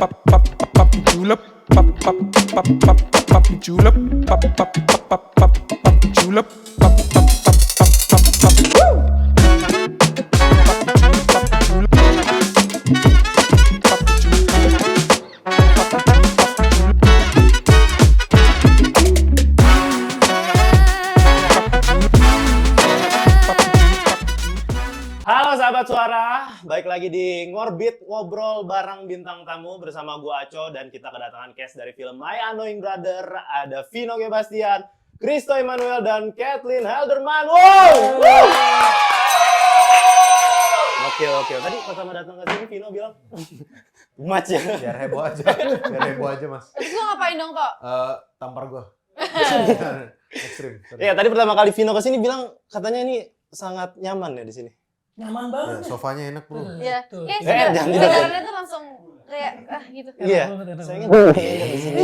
julep, julep, julep, Halo sahabat suara, balik lagi di Ngorbit Ngobrol bareng bintang tamu bersama gua Aco dan kita kedatangan cast dari film My Annoying Brother. Ada Vino G. Bastian, Christo Emmanuel dan Kathleen Helderman. Wow! Oke. Tadi pertama datang ke sini Vino bilang too much ya. Biar heboh aja mas. Terus lu ngapain dong kok? Tampar gua. Ekstrim. Iya, tadi pertama kali Vino ke sini bilang katanya ini sangat nyaman ya di sini. Nyaman banget. Ya, sofanya enak bro. Iya. Tuh. Kayak jangan. sebenarnya tuh langsung kayak gitu. Iya. Enak Saya banget. ingin di sini.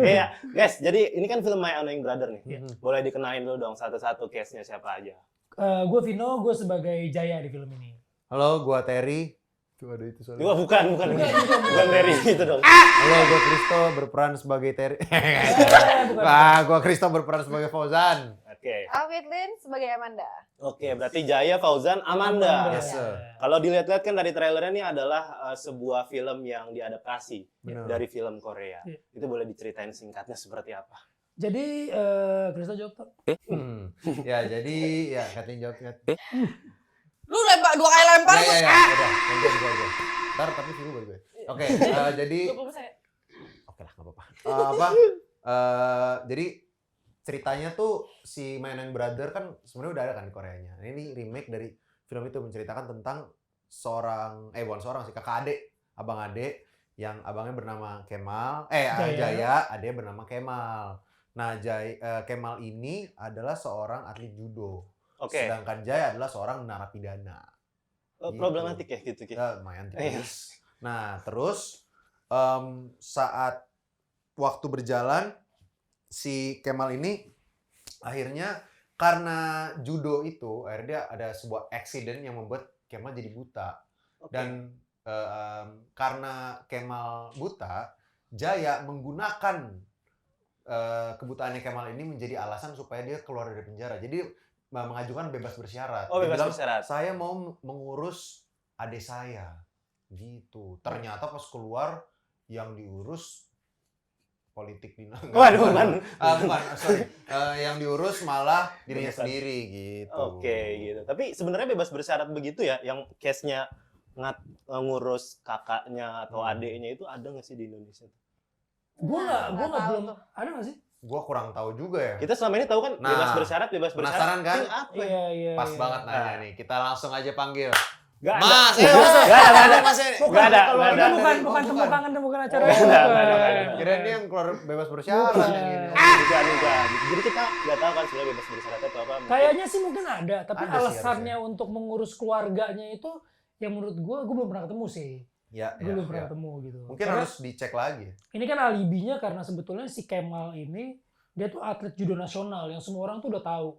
Iya, guys. Jadi ini kan film My Annoying Brother nih. Boleh dikenalin dulu dong satu-satu cast-nya siapa aja. Gue Vino, gue sebagai Jaya di film ini. Halo, gua Terry. Tuh ada itu soalnya. Wah, bukan dari itu dong. Halo, gua Christo berperan sebagai Terry. Wah, gua Christo berperan sebagai Fauzan. Oke. Kathleen sebagai Amanda. Oke, berarti Jaya, Fauzan, Amanda. Yes, sir. Kalau dilihat-lihat kan dari trailernya ini adalah sebuah film yang diadaptasi Benar. dari film Korea. Iya. Itu boleh diceritain singkatnya seperti apa? Jadi, Krista jawab tuh. Ya, jadi ya Kathleen jawab Kat. Lu lempar 2 kali lempar Ya, terus udah. Gantian gua aja. Ntar tapi view buat gue. Oke, jadi 20%. oke lah, nggak apa-apa. Jadi ceritanya tuh si My Annoying Brother kan sebenarnya udah ada kan di Koreanya. Ini remake dari film itu menceritakan tentang bukan seorang sih, kakak adik, abang adik yang abangnya bernama Kemal, Jaya, adiknya bernama Kemal. Nah, Kemal ini adalah seorang atlet judo. Oke. Sedangkan Jaya adalah seorang narapidana. Gitu. Problematik ya gitu. Lumayan tipis. Nah, terus saat waktu berjalan, si Kemal ini akhirnya karena judo itu, akhirnya ada sebuah accident yang membuat Kemal jadi buta. Oke. Dan karena Kemal buta, Jaya menggunakan kebutaannya Kemal ini menjadi alasan supaya dia keluar dari penjara. Jadi mengajukan bebas bersyarat. Oh, Dia bebas bilang, bersyarat. saya mau mengurus adik saya. Gitu. Ternyata pas keluar yang diurus politik di Waduh, bukan. Sorry. Yang diurus malah dirinya Bukan. sendiri gitu. Oke, gitu. Tapi sebenarnya bebas bersyarat begitu ya, yang case-nya ngurus kakaknya atau adiknya itu ada nggak sih di Indonesia? Gue Nah, nggak nggak tahu belum tuh. ada nggak sih? Gua kurang tahu juga ya. Kita selama ini tahu kan Nah, bebas bersyarat. penasaran kan? Ini apa ya? Iya. Pas banget nanya nih. Kita langsung aja panggil. Gak Mas, Gak ada. Mas ini. Nggak ada, Kalau nggak ini ada. bukan temu kangen, bukan acara. Nggak ada, nggak ada. Kirain dia yang keluar bebas bersyarat Bukan. yang gini. Bukan. Jadi kita nggak tahu kan sebenarnya bebas bersyarat itu apa. Kayaknya sih mungkin ada, tapi Ada sih alasannya untuk mengurus keluarganya itu yang menurut gue belum pernah ketemu sih. Ya, Gue belum pernah ya. ketemu gitu. Mungkin Karena harus dicek lagi. ini kan alibinya karena sebetulnya si Kemal ini dia tuh atlet judo nasional yang semua orang tuh udah tahu.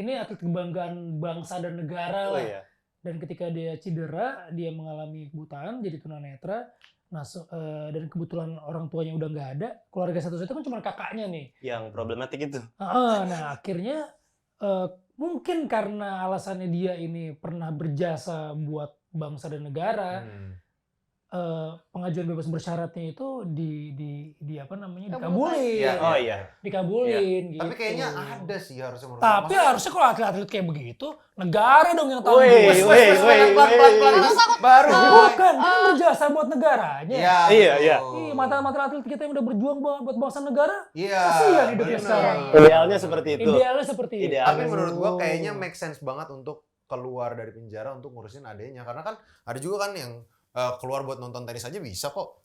Ini atlet kebanggaan bangsa dan negara Oh lah. iya. Dan ketika dia cedera, dia mengalami kebutaan, jadi tunanetra. Nah, dan kebetulan orang tuanya udah nggak ada, keluarga satu-satunya kan cuma kakaknya nih. Yang problematik itu. Nah, akhirnya mungkin karena alasannya dia ini pernah berjasa buat bangsa dan negara, pengajuan bebas bersyaratnya itu di apa namanya dikabulin, Iya, Oh iya. dikabulin. Gitu. Tapi kayaknya ada sih harusnya menurut Tapi gua. harusnya kalau atlet-atlet kayak begitu, negara dong yang tahu. Weh. Pelan-pelan. Baru. Bukan, dia berjasa buat negaranya. Iya. Ih, mata-mata atlet kita yang udah berjuang buat bangsa negara, Iya. kasihan hidupnya bener. sekarang. Idealnya seperti itu. Idealnya seperti itu. Ideal. Tapi menurut gua kayaknya make sense banget untuk keluar dari penjara untuk ngurusin adeknya. Karena kan ada juga kan yang keluar buat nonton tenis aja bisa kok.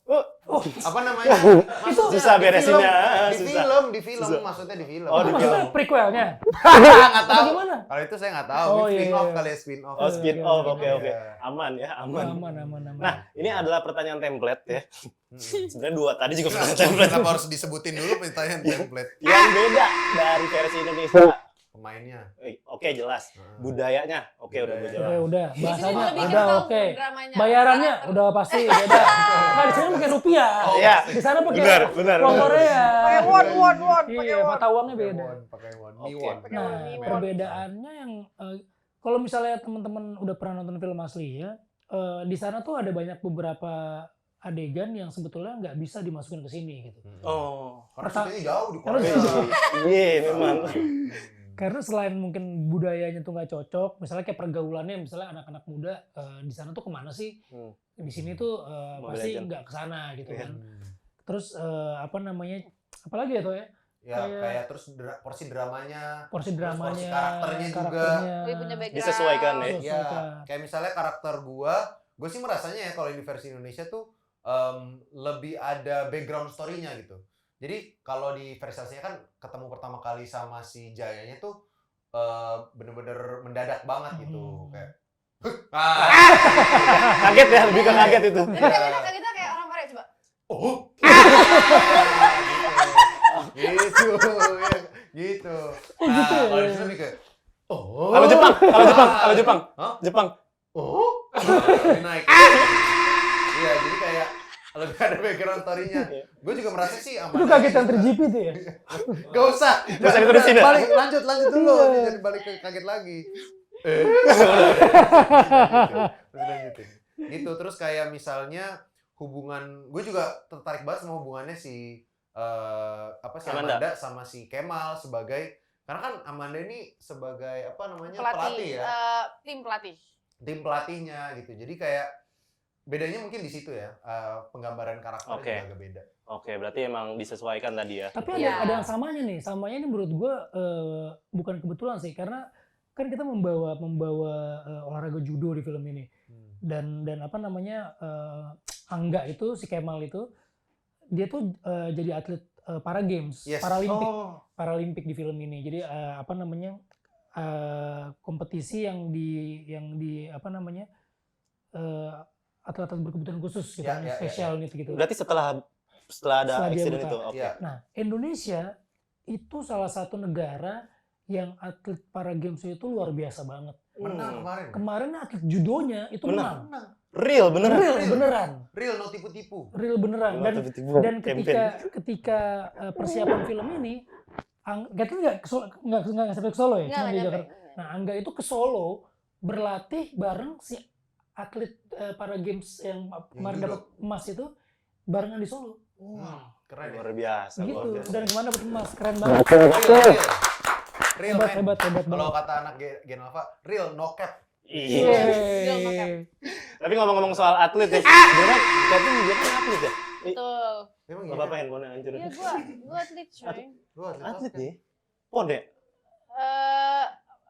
Apa namanya? Itu susah beresinnya. Di film, Susah. maksudnya di film. Oh, di maksudnya film. prequelnya. Nggak tahu. Bagaimana? Kalau itu saya nggak tahu. Oh, Spin iya, off iya. kali ya, spin off. Oh, spin off. Oke. Iya. Aman ya, aman. Aman. Nah, ini adalah pertanyaan template ya. Hmm. Sebenarnya 2 tadi juga pertanyaan template. Kenapa harus disebutin dulu pertanyaan template? Yang beda dari versi Indonesia. pemainnya. Oke, jelas. Heeh. Budayanya, oke udah gue Budaya. jawab. Oke, udah. Di sini Bahasanya lebih udah kental oke. dramanya. Bayarannya Karakter. udah pasti beda. Nah, di sini pakai rupiah. Iya. Di sana pakai Benar. uang Korea. Pakai won, pakai Iya, won. mata uangnya beda. Pakai won, Oke. Miwon. Pakai Nah, won, won. perbedaannya yang kalau misalnya teman-teman udah pernah nonton film asli ya, di sana tuh ada banyak beberapa adegan yang sebetulnya nggak bisa dimasukin ke sini gitu. Oh. Karena syutingnya jauh di Karena Korea. syuting- Iya, memang. Karena selain mungkin budayanya tuh nggak cocok, misalnya kayak pergaulannya, misalnya anak-anak muda di sana tuh kemana sih? Hmm. Di sini tuh Mobile pasti Legends. nggak kesana gitu Iya. kan. Terus apa namanya? Apalagi ya tuh ya? Ya Kayak- kayak terus porsi dramanya, Porsi Terus porsi dramanya, karakternya juga. Dia punya background. Disesuaikan ya. ya Disesuaikan. kayak misalnya karakter gue sih merasanya ya kalau di versi Indonesia tuh lebih ada background story-nya gitu. Jadi kalau di versi aslinya kan ketemu pertama kali sama si Jayanya tuh bener-bener mendadak banget gitu kayak Kaget ya, lebih ke kaget itu. Kita kayak orang Korea coba. oh gitu ya, gitu. Oh, gitu ya? Kalau di sini lebih kayak oh. Kalau Jepang. Hah? Jepang. Oh, lebih naik. Iya, jadi kayak lebih ada background story-nya. Gue juga merasa sih Itu kaget yang terjipi tuh ya. Gak usah. Gak usah diterusin ya? Balik, lanjut dulu. Iya. Jadi balik ke kaget lagi. Terus lanjutin. Gitu, terus kayak misalnya hubungan, gue juga tertarik banget sama hubungannya si Amanda. Amanda sama si Kemal sebagai, karena kan Amanda ini sebagai apa namanya Pelatih, ya, tim pelatih. tim pelatihnya gitu. Jadi kayak bedanya mungkin di situ ya, penggambaran karakternya Oke. juga agak beda. Oke, berarti emang disesuaikan tadi ya. Tapi Iya. ada yang samanya nih. Samanya ini menurut gue bukan kebetulan sih, karena kan kita membawa olahraga judo di film ini. Dan apa namanya Angga itu, si Kemal itu, dia tuh jadi atlet para games, Yes. Paralimpik di film ini. Jadi apa namanya kompetisi yang di apa namanya atlet-atlet berkebutuhan khusus gitu, Ya, kan, ya, special needs gitu. Berarti setelah ada Setelah dia accident buta. itu. Oke. Iya. Nah, Indonesia itu salah satu negara yang atlet para games itu luar biasa banget. Menang kemarin. Kemarin atlet judonya itu Menang. menang. Real beneran. Real beneran. Real, no tipu-tipu. Real beneran. Dan ketika persiapan film ini Angga nggak sampai ke Solo ya, Enggak cuma di nyampe. Jakarta. Nah, Angga itu ke Solo berlatih bareng si atlet para games yang kemarin judo. dapat emas itu barengan di Solo. Keren ya. Luar biasa. Gitu. Luar biasa. Dan kemana dapat emas? Keren banget. Real, Hebat, man. hebat Kalau banget. kata anak Gen Alpha, real, no cap. Iya. Yeay. Tapi ngomong-ngomong soal atlet ya, sebenarnya Kevin dia kan atlet ya. Betul. Emang Gak apa-apa handphone hancurin. Iya, gua atlet coy. Lu atlet Atlet basket. ya? Pon ya?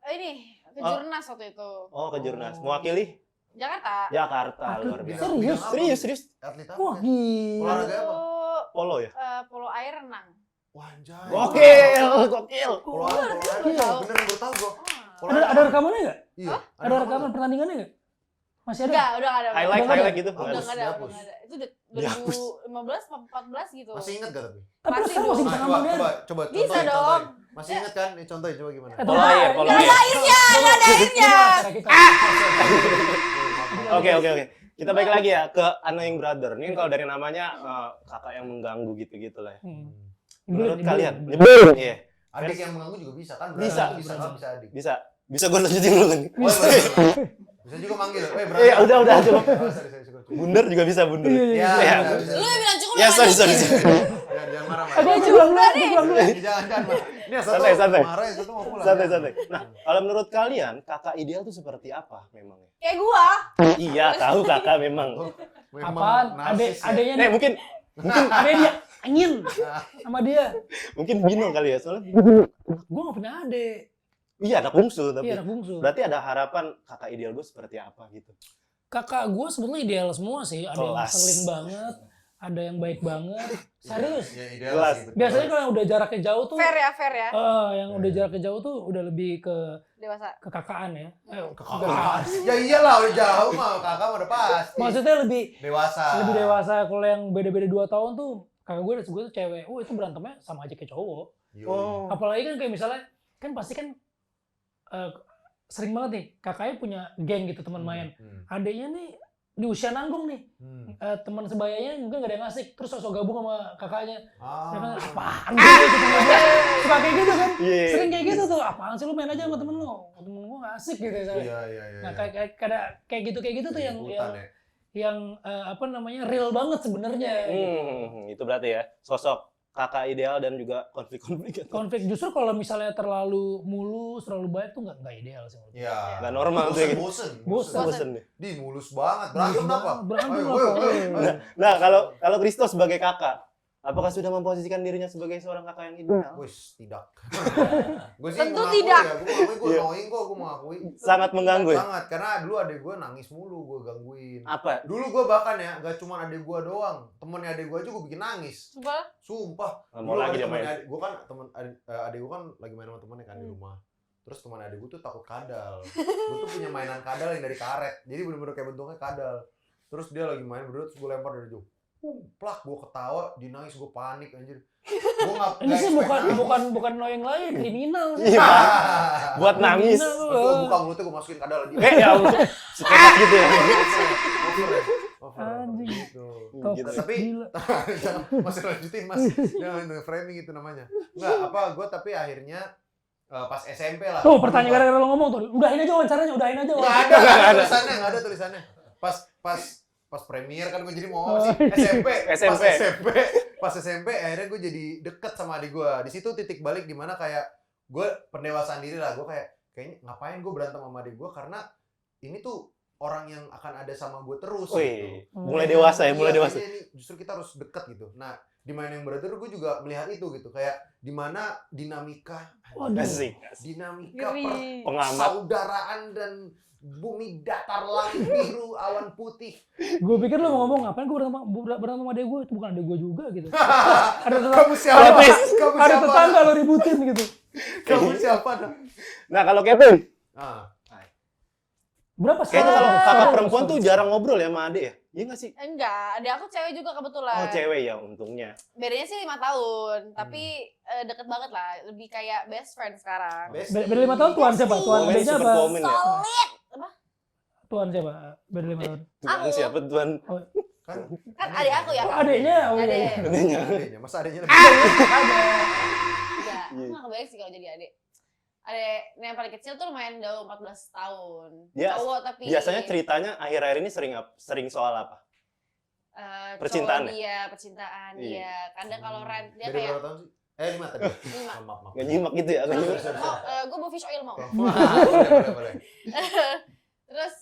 Ini kejurnas waktu itu. Oh, ke Jurnas. Mewakili Jakarta. Jakarta. Atlet Luar biasa. serius? Bidang apa? Serius. Atlet apa? Wah, gila. Olahraga Itu apa? Polo ya? polo air renang. Wah, anjay. Gokil. Polo apa? Gila. Beneran baru tahu gua. Oh. Ada rekamannya nggak? Iya. Ada rekaman pertandingannya nggak? Masih ada? Enggak, udah nggak ada. Highlight Udah nggak gitu. ada. Nggak Udah ada. nggak ada, Dihapus. udah nggak ada. Itu Dihapus. 2015 atau 14 gitu. Masih ingat gak tapi? Tapi Masih sekarang masih dong. bisa Nah, ngambang dia. coba Bisa contohin, dong. contohin. Masih ingat kan? Nih contohin coba gimana? Polo air, polo air. Oke. Kita balik lagi ya ke Annoying Brother. Ini kan kalau dari namanya kakak yang mengganggu gitu-gitu lah ya. Menurut kalian? Nyebelin. Iya. Adik yang mengganggu juga bisa kan? Bisa. Brother bisa nggak bisa adik. Bisa. Bisa gue lanjutin dulu kan? Oh, iya. Bisa juga manggil. Brother. Iya, udah coba. Oh, sorry. Bunder juga bisa bunder. Iya, Ya, Iya. bisa. Lu yang bilang cukup. Ya, sorry. Jangan marah. Aku aja pulang dulu, aku pulang dulu. Jangan. Ini yang satu Santai. marah, yang satu mau pulang. Santai. Nah, kalau menurut kalian kakak ideal tuh seperti apa memangnya? Kayak gua. Iya, tahu kakak memang. Memang Apaan? narsis ya. Adanya Nih, mungkin ada dia angin sama dia. Bino kali ya, soalnya Gue gak punya adik. iya anak bungsu tapi. Iya, anak bungsu. Berarti ada harapan kakak ideal gue seperti apa gitu. Kakak gue sebetulnya ideal semua sih. Ada yang Kelas. ngeselin banget, ada yang baik banget. Serius. Ya, ideal Jelas. sih, betul. Biasanya kalau yang udah jaraknya jauh tuh, Fair ya. yang udah jaraknya jauh tuh udah lebih ke Dewasa. kekakaan ya. Kakak. Ya iyalah udah jauh mah kakak mah udah pasti. Maksudnya lebih Dewasa. dewasa. Kalau yang beda-beda 2 tahun tuh, kakak gue tuh cewek. Itu berantemnya sama aja kayak cowok. Yo. Apalagi kan kayak misalnya, kan pasti kan eh, sering banget nih kakaknya punya geng gitu teman main. Adiknya nih di usia nanggung nih, teman sebayanya mungkin gak ada yang asik, terus sosok gabung sama kakaknya. Dia kan apaan gitu, suka kayak gitu kan. Iya. Sering kayak gitu tuh, apaan sih lu main aja sama temen lu, temen gua gak asik gitu. Iya. Nah kayak gitu tuh yang apa namanya real banget sebenarnya. Itu berarti ya sosok kakak ideal dan juga konflik-konflik. Konflik justru kalau misalnya terlalu mulus, terlalu baik tuh nggak ideal sih. Iya. Nggak normal tuh ya. Bosen. Deh. Di mulus banget. Berantem apa? Berantem Ayo. Nah, kalau Christo sebagai kakak, apakah sudah memposisikan dirinya sebagai seorang kakak yang ideal? Wis, tidak. Gue sih Tentu mengakui tidak. ya, gue Iya. annoying kok, gue mengakui. Sangat mengganggu ya? Sangat, karena dulu adek gue nangis mulu, gue gangguin. Apa? Dulu gue bahkan ya, gak cuma adek gue doang, temennya adek gue aja gue bikin nangis. Sumpah. Mau lagi dia main. Adek gue kan, adek gue kan lagi main sama temennya kan di rumah. Terus teman adek gue tuh takut kadal. Gue tuh punya mainan kadal yang dari karet, jadi bener-bener kayak bentuknya kadal. Terus dia lagi main berdua, terus gue lempar dari jauh. Plak, gue ketawa, dia nangis, gue panik anjir. Gue Ini sih bukan annoying lain, kriminal sih. Iya, buat nangis. Kriminal, Terus gue buka mulutnya, gue masukin kadal dia. Ya untuk seketat gitu ya. Anjing. Gitu. Gitu. Tapi Gila. jangan masih lanjutin mas, jangan framing itu namanya. Enggak, gue tapi akhirnya pas SMP lah. Tuh pertanyaan gara-gara lo ngomong tuh, udahin aja wawancaranya, udahin aja. Nggak ada tulisannya. Pas premier kan gue jadi mau sih SMP. Pas SMP akhirnya gue jadi deket sama adik gue. Di situ titik balik dimana kayak gue pendewasaan diri lah. Gue kayaknya ngapain gue berantem sama adik gue karena ini tuh orang yang akan ada sama gue terus. Wih, mulai dewasa ya, mulai dewasa. Ini justru kita harus deket gitu. Nah, di Main Yang Brother gue juga melihat itu gitu, kayak di mana dinamika Asik. dinamika Ngeri. Pengamat. persaudaraan dan bumi datar langit biru awan putih. Gue pikir lo mau ngomong ngapain gue berantem sama adek gue, itu bukan adek gue juga gitu. Kamu siapa? Ada tetangga lo ributin gitu. Kamu siapa? Nah, kalau Kevin, Berapa sih? kayaknya kalau kakak perempuan tuh jarang ngobrol ya sama adik ya? Iya nggak sih? Enggak, ada aku cewek juga kebetulan. Oh, cewek ya untungnya. Bedanya sih 5 tahun, tapi deket banget lah. Lebih kayak best friend sekarang. Beda 5 tahun tuan siapa? Tuan Komen adeknya super apa? komen ya. Solid. Apa? Tuan siapa? Beda 5 tahun. Tuan siapa tuan? Kan adik aku ya. Oh, adeknya. Oh, Adek. iya. Adeknya, masa adeknya lebih Enggak, aku nggak kebayang sih kalau jadi adik. Adek yang paling kecil tuh lumayan jauh 14 tahun. Ya, Cowok tapi Biasanya ceritanya akhir-akhir ini sering soal apa? Percintaan cowok dia, percintaan Iya. dia. Kadang kalau Ren dia Beda kayak berapa tahun sih? 5 tadi. 5. Maaf. Nggak nyimak gitu ya? Nggak nyimak. Mau, gue mau fish oil mau. Boleh. Terus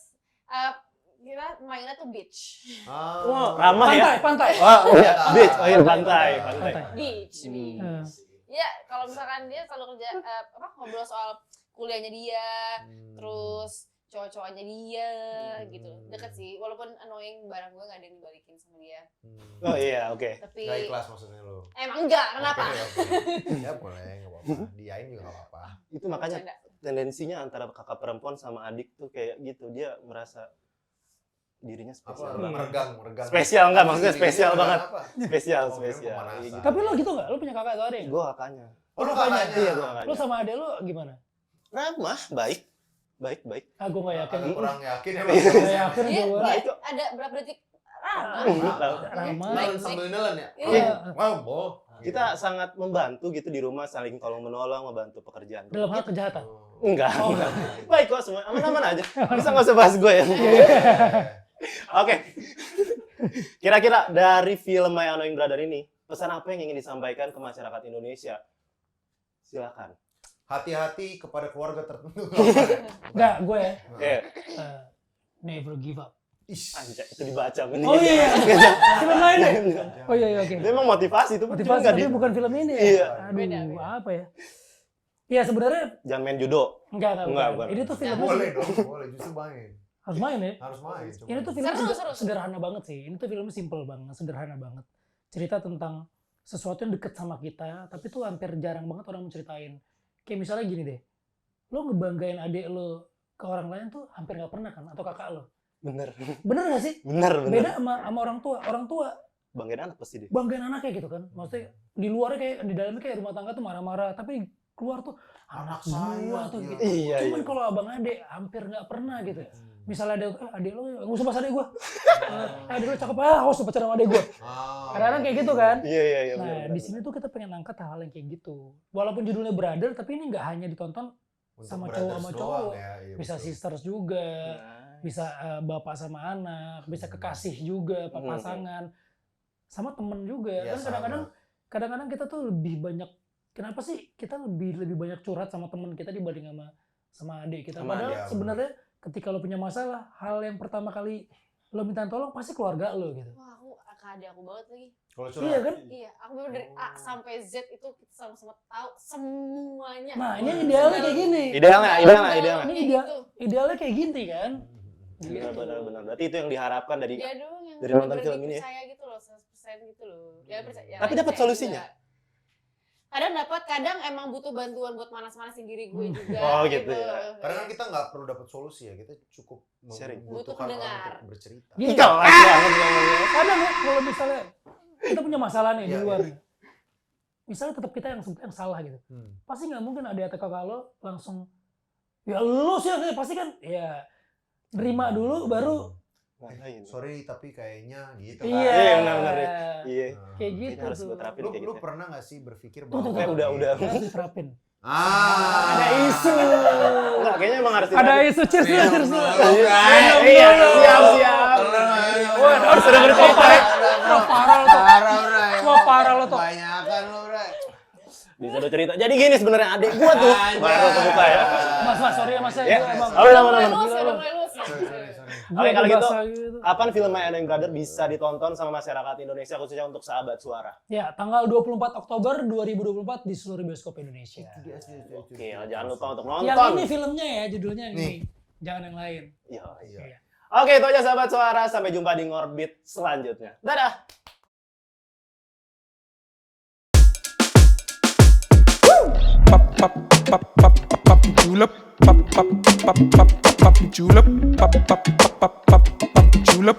kita mainnya tuh beach. Wah, ramah ya? Pantai. Oh, iya, beach. Oh iya, pantai. Beach. Ya, kalau misalkan dia selalu kerja ngobrol soal kuliahnya dia, terus cowok-cowoknya dia gitu. Deket sih, walaupun annoying barang gue gak ada yang dibalikin sama dia. Oh iya, oke. Tapi Gak ikhlas maksudnya lo. emang enggak, kenapa? Oke. Ya boleh, gak apa-apa. Diain juga gak apa-apa. Itu makanya Bercanda. tendensinya antara kakak perempuan sama adik tuh kayak gitu. Dia merasa dirinya spesial banget. Meregang. Spesial enggak? Maksudnya spesial banget. Apa? Spesial. Oh, pemanasan. Gitu. Tapi lo gitu nggak? Lo punya kakak atau adek? Gue kakaknya. Oh, lu kakaknya. Iya, gue kakaknya. Lo sama adek lo gimana? Ramah, baik. Ah, gue nggak yakin. Kurang yakin ya. Nggak yakin Dia, gue. Baik. ada berapa detik? Ramah. Nelen sambil nelen ya? Iya. Wow, Kita sangat membantu gitu di rumah, saling tolong menolong, membantu pekerjaan. Dalam hal kejahatan. Enggak. Oh, enggak. Baik kok semua, aman-aman aja. Bisa nggak usah bahas gue ya. Oke. Kira-kira dari film My Annoying Brother ini, pesan apa yang ingin disampaikan ke masyarakat Indonesia? Silakan. Hati-hati kepada keluarga tertentu. Enggak, gue ya. Eh, Never give up. anjay, itu dibaca. Oh iya. Film lain ya? Oh iya, oke. Itu emang motivasi itu. Motivasi cuma nggak tapi bukan film ini ya? Iya. Aduh, Beda. apa ya? Ya sebenarnya Jangan main judo. enggak. Bukan. Ini tuh filmnya Boleh dong, boleh. Justru main. harus main ya. Harus main. coba. Ini tuh filmnya Seru. sederhana banget sih. Ini tuh filmnya simple banget, sederhana banget. Cerita tentang sesuatu yang deket sama kita, tapi tuh hampir jarang banget orang menceritain. Kayak misalnya gini deh, lo ngebanggain adik lo ke orang lain tuh hampir nggak pernah kan, atau kakak lo. Bener. Bener nggak sih? Bener. Beda sama orang tua. Orang tua Banggain anak pasti deh. banggain anaknya gitu kan. Maksudnya di luarnya kayak, di dalamnya kayak rumah tangga tuh marah-marah, tapi keluar tuh anak saya, gua tuh iya. gitu. Iya, Cuman iya. kalau abang ade hampir nggak pernah gitu. Misalnya ada adek lo nggak usah pas adek gua. Adek lo cakep awas tuh pacaran sama adek gua. Kadang-kadang kayak gitu kan. Iya, iya, iya. Nah, benar, di benar. sini tuh kita pengen angkat hal-hal yang kayak gitu. Walaupun judulnya brother, tapi ini nggak hanya ditonton Untuk sama brothers cowok sama doang cowok. ya, iya, Bisa betul. sisters juga, Nice. bisa bapak sama anak, bisa kekasih juga, Hmm. pasangan, sama temen juga. Iya, Kan kadang-kadang kita tuh lebih banyak. Kenapa sih kita lebih banyak curhat sama temen kita dibanding sama adik kita? Sama Padahal adik, sebenarnya ketika lo punya masalah, hal yang pertama kali lo minta tolong pasti keluarga lo gitu. Wah, aku adik aku banget lagi. Kalau Iya kan? Iya, aku bener dari A sampai Z itu kita sama-sama tahu semuanya. Nah, ini yang idealnya kayak gini. Idealnya. Ini Kayak ideal- gitu. Idealnya kayak gini kan? Benar, benar, benar. Berarti itu yang diharapkan dari. Dia doang yang dari nonton bener-bener film ini ya? percaya gitu loh, 100% gitu loh. Dia percaya. yang Tapi lain dapat percaya solusinya? juga. Kadang dapat, kadang emang butuh bantuan buat manas-manasin diri gue juga. Oh, gitu ya. Karena kan kita nggak perlu dapat solusi ya, kita cukup Sharing. membutuhkan Butuh orang pendengar. untuk bercerita. Gini, Kelas banget ngomongnya. kadang ya kalau misalnya kita punya masalah nih di Iya, luar. iya. Misalnya tetap kita yang salah gitu. Hmm. Pasti nggak mungkin ada atau kakak lo langsung ya lu sih yang pasti kan ya nerima dulu baru Ngapain? Sorry tapi kayaknya gitu iya. Iya, benar-benar ya. Iya. Nah. Kayak Kayaknya gitu harus tuh. gue terapin Lu, kayak lu gitu. pernah gak sih berpikir Tuh, bahwa udah. Harus diterapin. Ada isu. Enggak, kayaknya emang harus Ada isu cheers dulu, cheers dulu. Iya, siap. Wah, harus sudah bercerita ya. Wah, parah lo tuh. Wah, parah lo tuh. Banyakan lu, Bray. Bisa lo cerita. Jadi gini sebenarnya adik gua tuh. Baru kebuka ya. Mas, sorry ya Mas. Ya. Emang. Oh, Udah aman. mulai lulus. Oke, kalau gitu, gitu. kapan film My Annoying Brother bisa ditonton sama masyarakat Indonesia khususnya untuk sahabat suara? Ya, tanggal 24 Oktober 2024 di seluruh bioskop Indonesia. Oke, jangan lupa untuk Yang nonton. ini filmnya ya, judulnya yang Nih. ini. Jangan yang lain. Iya. Iya. Oke, itu aja sahabat suara. Sampai jumpa di Ngorbit selanjutnya. Dadah. Julep, julep, julep.